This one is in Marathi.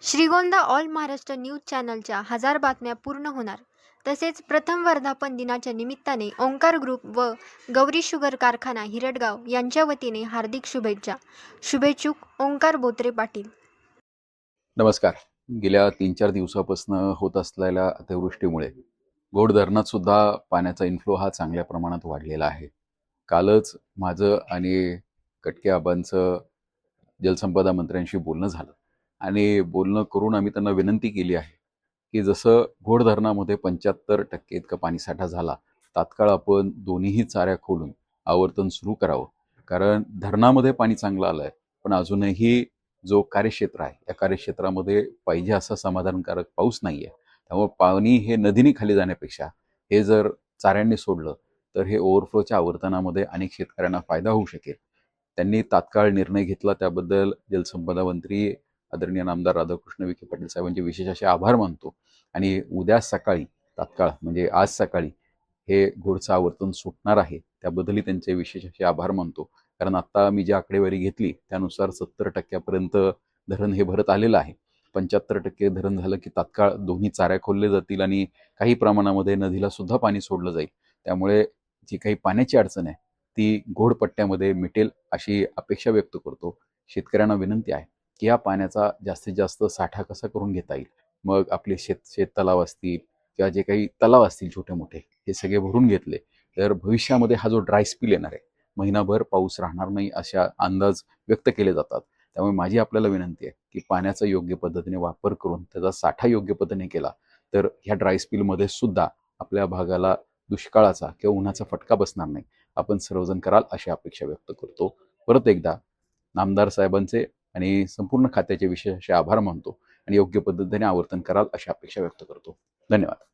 श्रीगोंदा ऑल महाराष्ट्र न्यूज चॅनलच्या 1000 बातम्या पूर्ण होणार. तसेच प्रथम वर्धापन दिनाच्या निमित्ताने ओंकार ग्रुप व गौरी शुगर कारखाना हिरडगाव यांच्या वतीने हार्दिक शुभेच्छा. शुभेच्छुक ओंकार बोत्रे पाटील. नमस्कार. गेल्या 3-4 दिवसापासून होत असलेल्या अतिवृष्टीमुळे घोड धरणात सुद्धा पाण्याचा इन्फ्लो हा चांगल्या प्रमाणात वाढलेला आहे. कालच माझं आणि कटके आबांचं जलसंपदा मंत्र्यांशी बोलणं झालं आणि बोलणं करून आम्ही त्यांना विनंती केली आहे की जसं घोड धरणामध्ये 75% इतका पाणीसाठा झाला, तात्काळ आपण दोन्हीही चाऱ्या खोलून आवर्तन सुरू करावं. कारण धरणामध्ये पाणी चांगलं आलं आहे, पण अजूनही जो कार्यक्षेत्र आहे या कार्यक्षेत्रामध्ये पाहिजे असा समाधानकारक पाऊस नाही आहे. त्यामुळे पाणी हे नदीने खाली जाण्यापेक्षा हे जर चाऱ्यांनी सोडलं तर हे ओव्हरफ्लोच्या आवर्तनामध्ये अनेक शेतकऱ्यांना फायदा होऊ शकेल. त्यांनी तात्काळ निर्णय घेतला, त्याबद्दल जलसंपदा मंत्री आदरणीय नामदार राधाकृष्ण विखे पाटील साहेबांचे विशेष असे आभार मानतो. आणि उद्या सकाळी तात्काळ म्हणजे आज सकाळी हे घोडचं आवर्तन सुटणार आहे, त्याबद्दलही त्यांचे विशेष असे आभार मानतो. कारण आता मी जी आकडेवारी घेतली त्यानुसार 70% धरण हे भरत आलेलं आहे. 75% धरण झालं की तात्काळ दोन्ही चाऱ्या खोलले जातील आणि काही प्रमाणामध्ये नदीला सुद्धा पाणी सोडलं जाईल. त्यामुळे जी काही पाण्याची अडचण आहे ती घोडपट्ट्यामध्ये मिटेल अशी अपेक्षा व्यक्त करतो. शेतकऱ्यांना विनंती आहे की या पाण्याचा जास्तीत जास्त साठा कसा करून घेता येईल. मग आपले शेततलाव असतील किंवा जे काही तलाव असतील छोटे मोठे, हे सगळे भरून घेतले तर भविष्यामध्ये हा जो ड्राय स्पिल येणार आहे, महिनाभर पाऊस राहणार नाही अशा अंदाज व्यक्त केले जातात. त्यामुळे माझी आपल्याला विनंती आहे की पाण्याचा योग्य पद्धतीने वापर करून त्याचा साठा योग्य पद्धतीने केला तर ह्या ड्राय स्पिलमध्ये सुद्धा आपल्या भागाला दुष्काळाचा किंवा उन्हाचा फटका बसणार नाही. आपण सर्वजण कराल अशी अपेक्षा व्यक्त करतो. परत एकदा नामदार साहेबांचे आणि संपूर्ण खात्याचे विशेष असे आभार मानतो आणि योग्य पद्धतीने आवर्तन कराल अशी अपेक्षा व्यक्त करतो. धन्यवाद.